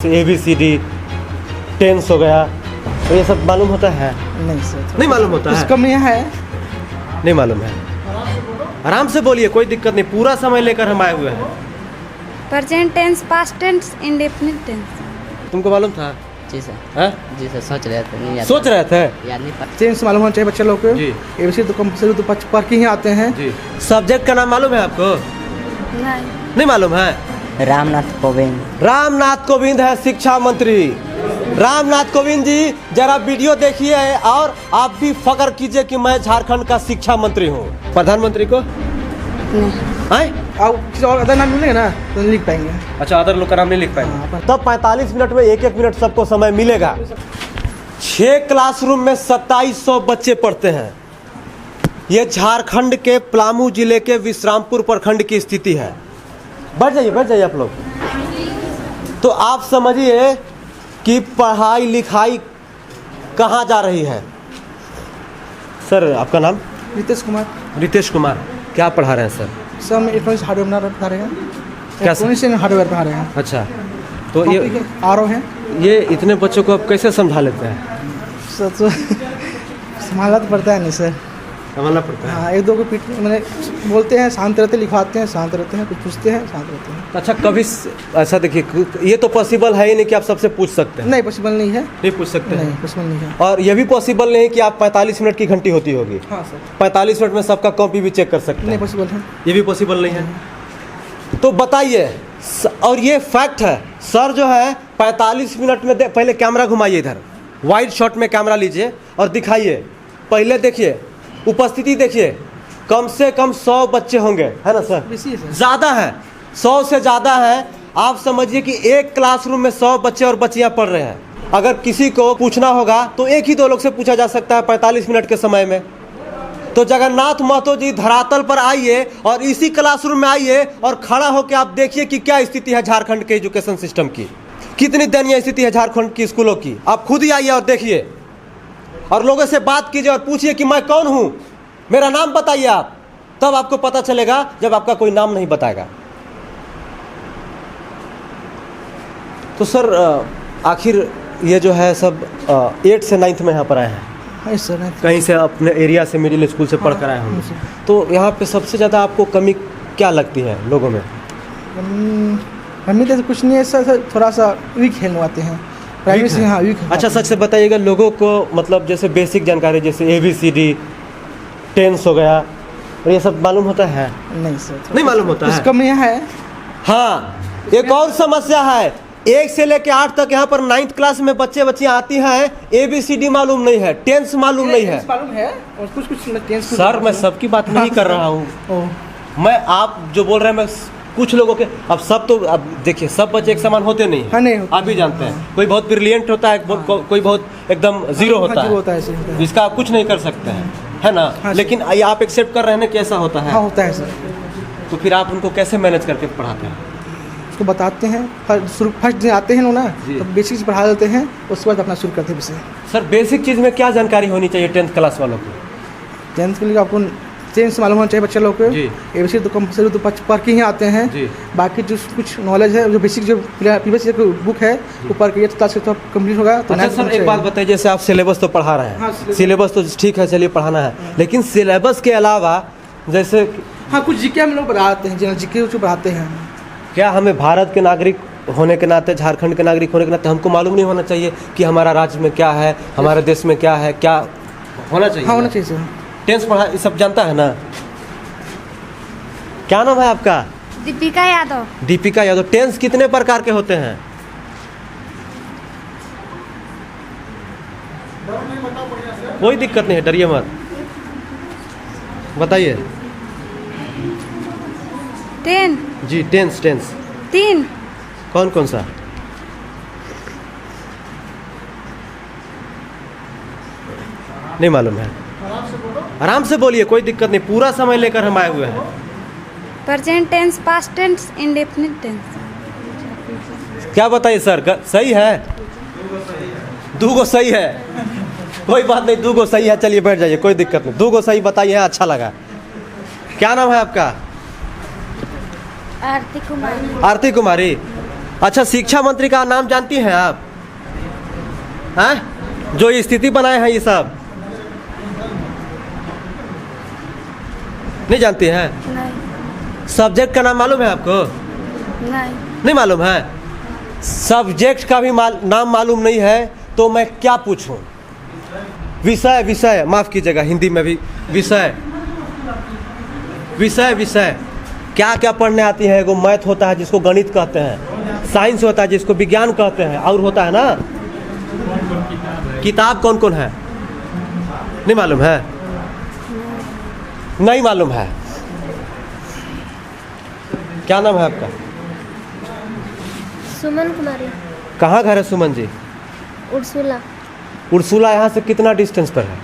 ABCD tense हो गया, तो ये सब मालूम होता है? नहीं सर, नहीं मालूम होता है? कम है, नहीं मालूम है। आराम से बोलिए, कोई दिक्कत नहीं, पूरा समय लेकर हम आए हुए हैं। Present tense, past tense, indefinite tense. तुमको मालूम था? जी सर। है? जी सर, सोच रहे थे, नहीं याद सोच रहे थे? याद नहीं पता। चेंज मालूम होना चाहिए बच्चे लोग को। जी। एबीसी तो कंपल्सरी तो पढ़ के ही आते हैं। जी। सब्जेक्ट का नाम मालूम है आपको? नहीं। नहीं मालूम है? रामनाथ कोविंद। रामनाथ कोविंद है शिक्षा मंत्री। रामनाथ कोविंद जी, जरा वीडियो देखिए और आप भी फख्र कीजिए कि मैं झारखंड का शिक्षा मंत्री हूँ। प्रधानमंत्री को नहीं। आए? और किसी और अदर नाम मिलेगा ना तो लिख पाएंगे। अच्छा, अदर लोग का नाम नहीं लिख पाएंगे। हाँ, तब 45 मिनट में एक मिनट सबको समय मिलेगा। 6 क्लासरूम में 2700 बच्चे पढ़ते हैं। ये झारखंड के पलामू जिले के विश्रामपुर प्रखंड की स्थिति है। बैठ जाइए आप लोग। तो आप समझिए कि पढ़ाई लिखाई कहाँ जा रही है। सर, आपका नाम? रितेश कुमार। रितेश कुमार, क्या पढ़ा रहे हैं सर? सर हम इलेक्ट्रॉनिक्स हार्डवेयर बना रहे हैं। क्या सर? इलेक्ट्रॉनिक्स हार्डवेयर बना रहे हैं। अच्छा, तो ये आर ओ है। ये इतने बच्चों को आप कैसे समझा लेते हैं? सर तो संभालना तो पड़ता है नहीं सर। समझना पड़ता है। हाँ, एक दो को पीट मैंने बोलते हैं, शांत रहते, लिखवाते हैं, शांत रहते हैं, कुछ पूछते हैं, शांत रहते हैं। अच्छा, कभी ऐसा देखिए, ये तो पॉसिबल है ही नहीं कि आप सबसे पूछ सकते हैं। नहीं, पॉसिबल नहीं है। नहीं पूछ सकते नहीं, हैं। पॉसिबल नहीं है। और ये भी पॉसिबल नहीं कि आप 45 मिनट की घंटी होती होगी। हाँ सर। 45 मिनट में सबका कॉपी भी चेक कर सकते नहीं हैं। पॉसिबल है। ये भी पॉसिबल नहीं है। तो बताइए, और ये फैक्ट है, सर जो है 45 मिनट में पहले कैमरा घुमाइए, इधर वाइड शॉट में कैमरा लीजिए और दिखाइए। पहले देखिए, उपस्थिति देखिए, कम से कम 100 बच्चे होंगे, है ना सर? बेसी है सर। ज़्यादा है, 100 से ज़्यादा है। आप समझिए कि एक क्लासरूम में 100 बच्चे और बच्चियां पढ़ रहे हैं। अगर किसी को पूछना होगा तो एक ही 2 लोग से पूछा जा सकता है 45 मिनट के समय में। तो जगन्नाथ महतो जी, धरातल पर आइए और इसी क्लासरूम में आइए और खड़ा होकर आप देखिए कि क्या स्थिति है झारखंड के एजुकेशन सिस्टम की। कितनी दयनीय स्थिति है झारखंड की स्कूलों की। आप खुद ही आइए और देखिए, और लोगों से बात कीजिए और पूछिए कि मैं कौन हूँ, मेरा नाम बताइए आप। तब आपको पता चलेगा जब आपका कोई नाम नहीं बताएगा। तो सर, आखिर ये जो है सब 8 से 9th में यहाँ पर आए हैं। हाँ सर। कहीं से अपने एरिया से, मिडिल स्कूल से पढ़ कर आए होंगे। तो यहाँ पे सबसे ज़्यादा आपको कमी क्या लगती है लोगों में? हमें तो कुछ नहीं है सर, थोड़ा सा वीक है आते हैं प्राइवेट से। हाँ, वीक है। अच्छा, सच से बताइएगा, लोगों को मतलब जैसे बेसिक जानकारी, जैसे ABCD टेंस हो गया, और ये सब मालूम होता है? नहीं सर, नहीं मालूम होता है? कम है। हाँ, एक और समस्या है। 1 से लेकर 8 तक यहाँ पर 9th क्लास में बच्चियाँ आती हैं, ABCD मालूम नहीं है, टेंस मालूम नहीं है। मालूम है और कुछ टेंस। सर, मैं सबकी बात नहीं कर रहा हूँ। मैं, आप जो बोल रहे हैं, मैं कुछ लोगों के, अब सब तो, अब देखिए, सब बच्चे एक समान होते नहीं हाँ, नहीं हैं। होते। आप भी जानते हैं, कोई बहुत ब्रिलियंट होता है, कोई बहुत एकदम जीरो होता है, जिसका आप कुछ नहीं कर सकते हैं, है ना? हाँ, लेकिन ये आप एक्सेप्ट कर रहे हैं कि ऐसा होता है? हाँ, होता है सर। तो फिर आप उनको कैसे मैनेज करके पढ़ाते हैं? उसको बताते हैं, फर्स्ट दिन आते हैं ना, जी। तो बेसिक पढ़ा देते हैं, उसके बाद अपना शुरू करते हैं विषय। सर, बेसिक चीज़ में क्या जानकारी होनी चाहिए 10th क्लास वालों को? 10th के लिए आपको टेंस मालूम होना चाहिए बच्चे लोग को। जी। एबीसी तो कंपल्सरी तो पढ़ के ही आते हैं। जी। बाकी जो कुछ नॉलेज है, जो बेसिक, जो प्रीवियस बुक है, वो पढ़ के 8th क्लास से तो कंप्लीट होगा। तो अच्छा सर, एक बात बताइए, जैसे आप सिलेबस तो पढ़ा रहे हैं। हाँ, सिलेबस तो ठीक है, चलिए पढ़ाना है, लेकिन सिलेबस के अलावा जैसे हाँ, कुछ जीके हम लोग पढ़ाते हैं, जनरल जीके जो पढ़ाते हैं। क्या हमें भारत के नागरिक होने के नाते, झारखंड के नागरिक होने के नाते हमको मालूम नहीं होना चाहिए कि हमारा राज्य में क्या है, हमारे देश में क्या है, क्या होना चाहिए? हाँ, होना चाहिए सर। टेंस पढ़ा, ये सब जानता है ना? क्या नाम है आपका? दीपिका यादव। दीपिका यादव। टेंस कितने प्रकार के होते हैं? कोई दिक्कत नहीं है, डरिए मत, बताइए। 10। जी, टेंस 3। कौन कौन सा? नहीं मालूम है? आराम से बोलिए, कोई दिक्कत नहीं, पूरा समय लेकर हम आए हुए हैं। Present tense, past tense, indefinite tense. क्या बताइए सर, सही है? 2 गो सही है, कोई बात नहीं, 2 गो सही है। चलिए बैठ जाइए, कोई दिक्कत नहीं, 2 गो सही बताइए, अच्छा लगा। क्या नाम है आपका? आरती कुमारी। आरती कुमारी। अच्छा, शिक्षा मंत्री का नाम जानती हैं आप? हैं? जो ये स्थिति बनाए हैं ये सब नहीं जानती हैं? नहीं सब्जेक्ट का नाम मालूम है आपको? नहीं नहीं मालूम है? सब्जेक्ट का भी नाम मालूम नहीं है तो मैं क्या पूछूं? विषय, विषय माफ कीजिएगा, हिंदी में भी विषय, विषय विषय क्या क्या पढ़ने आती है? एगो मैथ होता है जिसको गणित कहते हैं, साइंस होता है जिसको विज्ञान कहते हैं, और होता है ना किताब कौन कौन है? नहीं मालूम है? नहीं मालूम है। क्या नाम है आपका? सुमन कुमारी। कहाँ घर है सुमन जी? उर्सुला। उर्सुला यहाँ से कितना डिस्टेंस पर है?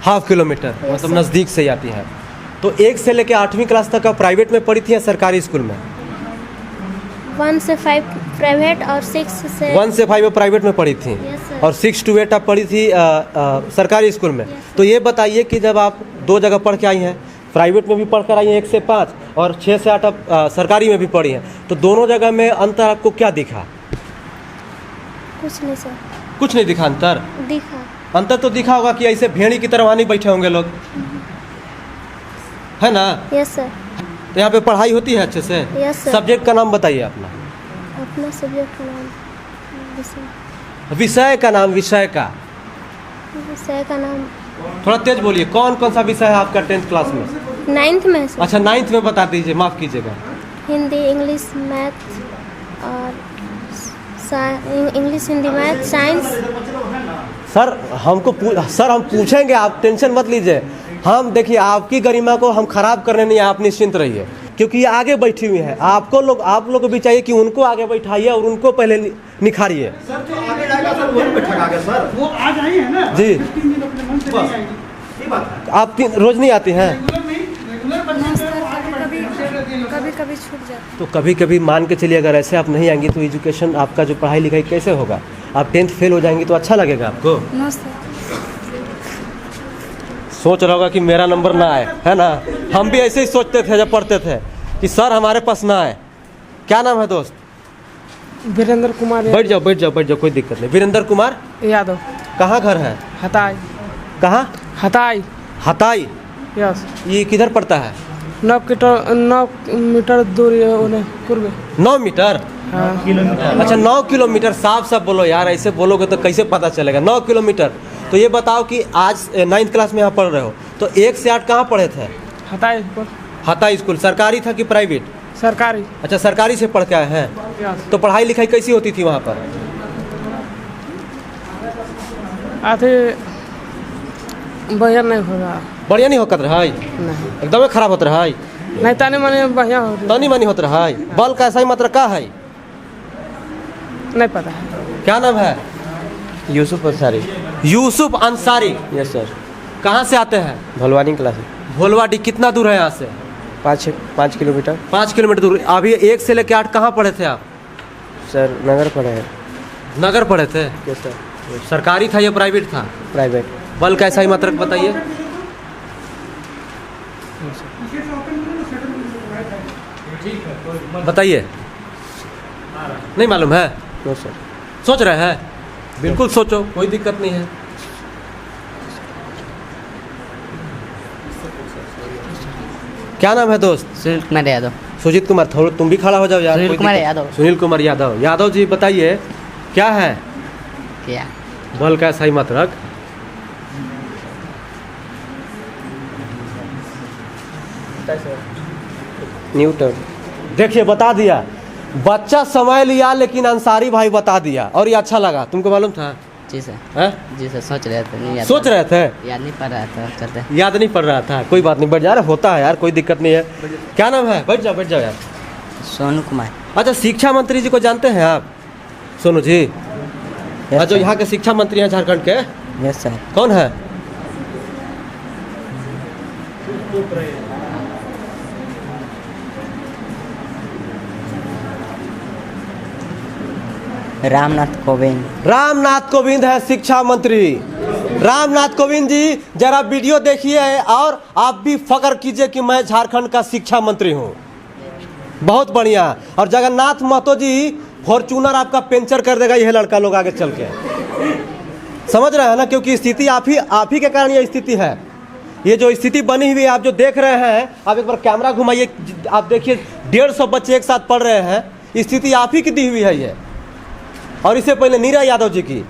हाफ किलोमीटर, Yes, मतलब sir. नज़दीक से ही आती है। तो 1 से लेकर 8वीं क्लास तक आप प्राइवेट में पढ़ी थी या सरकारी स्कूल में? 1 से 5 प्राइवेट और 6 से 1 से 5 प्राइवेट में पढ़ी थी Yes, sir. और 6 to 8 आप पढ़ी थी सरकारी स्कूल में। Yes, तो ये बताइए कि जब आप 2 जगह पढ़ के आई हैं, प्राइवेट में भी पढ़ कर आई हैं 1 से 5 और 6 से 8 आप सरकारी में भी पढ़ी हैं, तो दोनों जगह में अंतर आपको क्या दिखा? कुछ नहीं सर। कुछ नहीं दिखा अंतर? दिखा। अंतर तो दिखा होगा कि ऐसे भेड़ी की तरह वहाँ नहीं बैठे होंगे लोग, है ना? Yes sir. तो यहाँ पे पढ़ाई होती है अच्छे से? Yes sir. सब्जेक्ट का नाम बताइए अपना। अपना सब्जेक्ट का नाम विषय का नाम, विषय का विषय का नाम थोड़ा तेज बोलिए। कौन कौन सा विषय है आपका 10th क्लास में? 9th में है सर। अच्छा, 9th में बता दीजिए, माफ़ कीजिएगा। हिंदी, इंग्लिश, मैथ और English, Hindi, math, science. Sir sir हम पूछेंगे, आप टेंशन मत लीजिए। हम देखिए, आपकी गरिमा को हम खराब करने नहीं, आप निश्चिंत रहिए, क्योंकि ये आगे बैठी हुई हैं। आप लोग को भी चाहिए कि उनको आगे बैठाइए और उनको पहले निखारिए। वो आज आई है ना जी। 15 दिन अपने मन से नहीं आएगी। आप रोज नहीं आती हैं? कभी कभी छूट जाता है। तो कभी कभी मान के चलिए, अगर ऐसे आप नहीं आएंगी तो एजुकेशन आपका जो पढ़ाई लिखाई कैसे होगा? आप 10th फेल हो जाएंगी तो अच्छा लगेगा आपको? No sir. सोच रहा होगा कि मेरा नंबर ना आए, है ना? हम भी ऐसे ही सोचते थे जब पढ़ते थे कि सर हमारे पास ना आए। क्या नाम है दोस्त? वीरेंद्र कुमार बैठ जाओ, कोई दिक्कत नहीं। वीरेंद्र कुमार यादव। कहाँ घर है? हताई। कहाँ? हताई। हताई। यस। ये किधर पड़ता है? 9 मीटर दूरी है उन्हें पूर्व। 9 मीटर? हाँ। अच्छा, 9 किलोमीटर। साफ बोलो यार, ऐसे बोलोगे तो कैसे पता चलेगा? 9 किलोमीटर। तो ये बताओ कि आज 9th क्लास में यहाँ पढ़ रहे हो, तो 1 से 8 कहाँ पढ़े थे? हताई पर। हताई स्कूल सरकारी था कि प्राइवेट? सरकारी। अच्छा, सरकारी से पढ़ के आए हैं। यस। तो पढ़ाई लिखाई कैसी होती थी वहाँ पर? आते बढ़िया नहीं हो रहा। बढ़िया नहीं होकर रहा है? नहीं एकदम खराब होता रहा है? नहीं, ताने माने बढ़िया हो रहा। तनी मनी होता रहा है? बल का ऐसा ही मतलब का है? नहीं पता है। क्या नाम है? यूसुफ अंसारी। यूसुफ अंसारी। Yes sir. कहाँ से आते हैं? भलवानी क्लास। भोलवाडी। कितना दूर है यहाँ से? 5 किलोमीटर। 5 किलोमीटर दूर। अभी 1 से लेकर 8 कहाँ पढ़े थे आप? सर नगर पढ़े हैं। नगर पढ़े थे? Yes sir. सरकारी था या प्राइवेट था? प्राइवेट। बल का ऐसा ही मतलब बताइए। बताइए। नहीं मालूम है? No sir. सोच रहे हैं? बिल्कुल सोचो, कोई दिक्कत नहीं है। क्या नाम है दोस्त? सुनील कुमार यादव। सुजीत कुमार। थोड़ा तुम भी खड़ा हो जाओ यार। सुनील कोई कुमार दिक्कत- यादव। सुनील कुमार यादव। यादव जी बताइए, क्या है? क्या? बल का सही मत रख। न्यूटन। देखिए, बता दिया। बच्चा समय लिया लेकिन अंसारी भाई बता दिया, और ये अच्छा लगा। तुमको मालूम था? जी सर। है? जी सर, सोच रहे थे, नहीं याद। सोच रहे थे? याद नहीं पड़ रहा था चलते। याद नहीं पड़ रहा था? कोई बात नहीं, बैठ जा। रहा होता है यार, कोई दिक्कत नहीं है। क्या नाम है? बैठ जाओ यार। सोनू कुमार। अच्छा, शिक्षा मंत्री जी को जानते हैं आप? सोनू जी। यस जो सर। यहाँ के शिक्षा मंत्री हैं झारखंड के, यस सर। कौन है? रामनाथ कोविंद। रामनाथ कोविंद है शिक्षा मंत्री। रामनाथ कोविंद जी, जरा वीडियो देखिए और आप भी फख्र कीजिए कि मैं झारखंड का शिक्षा मंत्री हूँ। बहुत बढ़िया। और जगन्नाथ महतो जी फॉर्चूनर आपका पंचर कर देगा यह लड़का लोग आगे चल के, समझ रहे हैं ना, क्योंकि स्थिति आप ही के कारण यह स्थिति है। ये जो स्थिति बनी हुई है आप जो देख रहे हैं, आप एक बार कैमरा घुमाइए, आप देखिए 150 बच्चे एक साथ पढ़ रहे हैं, स्थिति आप ही की दी हुई है ये। और इससे पहले नीरा यादव जी की,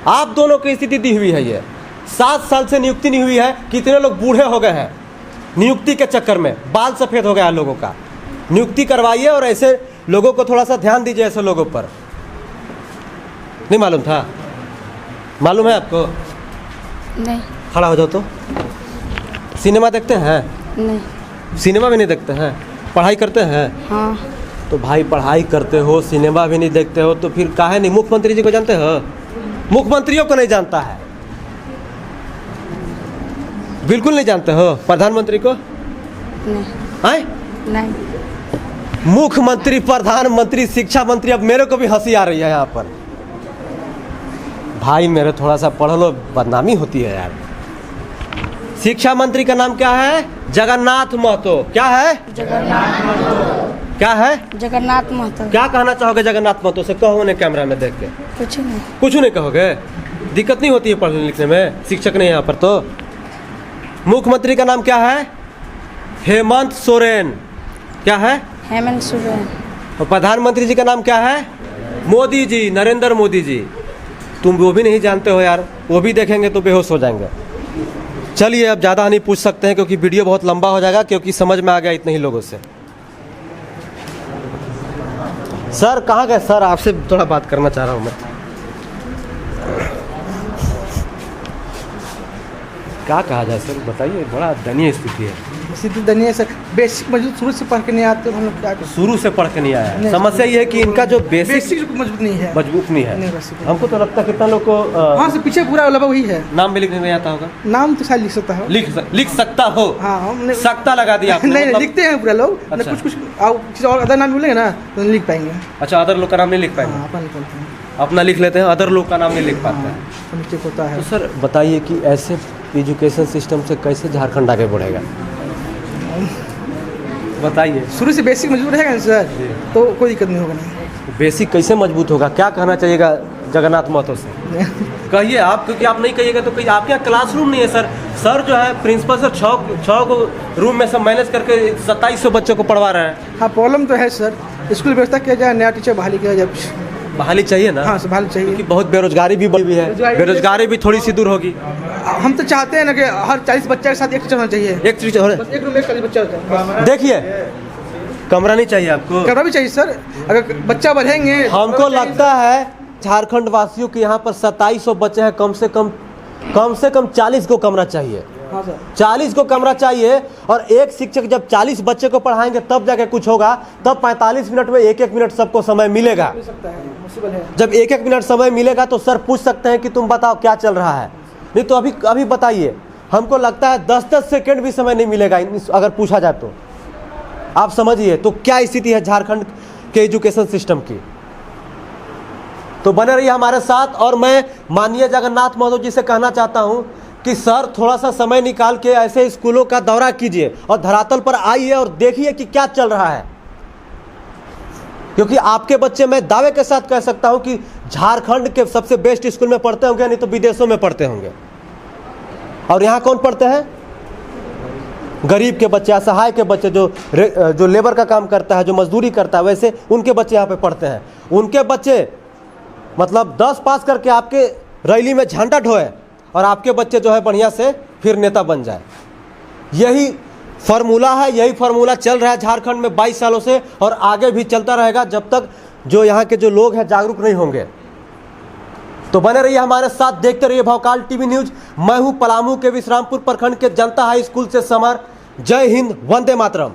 आप दोनों की स्थिति दी हुई है ये। 7 साल से नियुक्ति नहीं हुई है, कितने लोग बूढ़े हो गए हैं नियुक्ति के चक्कर में, बाल सफ़ेद हो गया लोगों का। नियुक्ति करवाइए और ऐसे लोगों को थोड़ा सा ध्यान दीजिए, ऐसे लोगों पर। नहीं मालूम था? मालूम है आपको? नहीं। खड़ा हो जाओ तो। सिनेमा देखते हैं? नहीं। सिनेमा भी नहीं देखते हैं? पढ़ाई करते हैं? हाँ। तो भाई पढ़ाई करते हो, सिनेमा भी नहीं देखते हो, तो फिर काहे नहीं? मुख्यमंत्री जी को जानते हो? मुख्यमंत्रियों को नहीं जानता है, बिल्कुल नहीं जानते हो। प्रधानमंत्री को? नहीं। आए? नहीं। मुख्यमंत्री, प्रधानमंत्री, शिक्षा मंत्री, अब मेरे को भी हंसी आ रही है यहाँ पर। भाई मेरे थोड़ा सा पढ़ लो, बदनामी होती है यार। शिक्षा मंत्री का नाम क्या है? जगन्नाथ महतो। क्या है? जगन्नाथ महतो। क्या है? जगन्नाथ महतो। क्या कहना चाहोगे जगन्नाथ महतो से? कहो ने कैमरा में देख के। कुछ नहीं। कुछ नहीं कहोगे? दिक्कत नहीं होती है पढ़ने लिखने में? शिक्षक नहीं है यहाँ पर तो। मुख्यमंत्री का नाम क्या है? हेमंत सोरेन। क्या है? हेमंत सोरेन। और प्रधानमंत्री जी का नाम क्या है? मोदी जी, नरेंद्र मोदी जी। तुम वो भी नहीं जानते हो यार, वो भी देखेंगे तो बेहोश हो जाएंगे। चलिए अब ज़्यादा नहीं पूछ सकते हैं क्योंकि वीडियो बहुत लंबा हो जाएगा, क्योंकि समझ में आ गया इतने ही लोगों से। सर कहाँ गए? सर आपसे थोड़ा बात करना चाह रहा हूँ मैं। क्या कहा जाए सर, बताइए, बड़ा दयनीय स्थिति है। स्थिति दयनीय सर, बेसिक मजबूत शुरू से पढ़ के नहीं आते तो हम लोग क्या करें? शुरू से पढ़ के नहीं आया है। नहीं, समस्या ये है कि इनका जो बेसिक मजबूत नहीं है। मजबूत नहीं है। नहीं, basic हमको तो लगता है कितना लोग को हाँ से पीछे पूरा लगा वही है। नाम भी लिखने नहीं आता होगा। नाम तो शायद लिख सकता है। लिख सकता हो? हाँ हमने सकता लगा दिया आपने, नहीं मतलब- लिखते हैं पूरा लोग। अच्छा। कुछ किसी और अदर नाम बोलेंगे ना तो नहीं लिख पाएंगे। अच्छा, अदर लोग का नाम नहीं लिख पाएंगे? हाँ, अपना निकलते हैं, अपना लिख लेते हैं, अदर लोग का नाम नहीं लिख पाते हैं। तो नीचे होता है। तो सर बताइए कि ऐसे एजुकेशन सिस्टम से कैसे झारखंड आगे बढ़ेगा? बताइए। शुरू से बेसिक मजबूत रहेगा ना सर, तो कोई दिक्कत नहीं होगा। नहीं बेसिक कैसे मजबूत होगा? क्या कहना चाहिएगा जगन्नाथ महतो से? कहिए आप, क्योंकि आप नहीं कहिएगा तो कहिए। आपके यहाँ क्लासरूम नहीं है सर। सर जो है प्रिंसिपल सर 6 को रूम में सब मैनेज करके 2700 बच्चों को पढ़वा रहे हैं। हाँ प्रॉब्लम तो है सर, स्कूल व्यवस्था किया जाए, नया टीचर बहाली किया जाए। कुछ बहाली चाहिए ना? हाँ बहाली चाहिए, क्योंकि बहुत बेरोजगारी भी बढ़ी हुई है, बेरोजगारी भी थोड़ी सी दूर होगी। हम तो चाहते हैं ना कि हर 40 बच्चे के साथ एक टीचर होना चाहिए। एक टीचर, बस एक रूम में 40 बच्चा होता है। देखिए कमरा नहीं चाहिए आपको? कमरा भी चाहिए सर, अगर बच्चा बढ़ेंगे। हमको लगता है झारखंड वासियों के यहाँ पर 2700 बच्चे हैं, कम से कम 40 को कमरा चाहिए। हाँ सर, 40 को कमरा चाहिए। और एक शिक्षक जब 40 बच्चे को पढ़ाएंगे तब जाके कुछ होगा। तब 45 मिनट में 1-1 मिनट सबको समय मिलेगा। मिल सकता है, पॉसिबल है। जब 1-1 मिनट समय मिलेगा तो सर पूछ सकते हैं कि तुम बताओ क्या चल रहा है। नहीं तो अभी बताइए। हमको लगता है 10-10 सेकेंड भी समय नहीं मिलेगा अगर पूछा जाए तो। आप समझिए तो क्या स्थिति है झारखंड के एजुकेशन सिस्टम की। तो बने रहिए हमारे साथ। और मैं माननीय जगन्नाथ महतो जी से कहना चाहता हूं कि सर थोड़ा सा समय निकाल के ऐसे स्कूलों का दौरा कीजिए और धरातल पर आइए और देखिए कि क्या चल रहा है। क्योंकि आपके बच्चे, मैं दावे के साथ कह सकता हूं कि झारखंड के सबसे बेस्ट स्कूल में पढ़ते होंगे, नहीं तो विदेशों में पढ़ते होंगे। और यहाँ कौन पढ़ते हैं? गरीब के बच्चे, असहाय के बच्चे, जो लेबर का काम करता है, जो मजदूरी करता है, वैसे उनके बच्चे यहाँ पे पढ़ते हैं। उनके बच्चे मतलब 10 पास करके आपके रैली में झंडा ढोए और आपके बच्चे जो है बढ़िया से फिर नेता बन जाए। यही फार्मूला है, यही फार्मूला चल रहा है झारखंड में 22 सालों से और आगे भी चलता रहेगा जब तक जो यहाँ के जो लोग हैं जागरूक नहीं होंगे। तो बने रहिए हमारे साथ, देखते रहिए भवकाल टीवी न्यूज। मैं हूँ पलामू के विश्रामपुर प्रखंड के जनता हाई स्कूल से समर। जय हिंद, वंदे मातरम।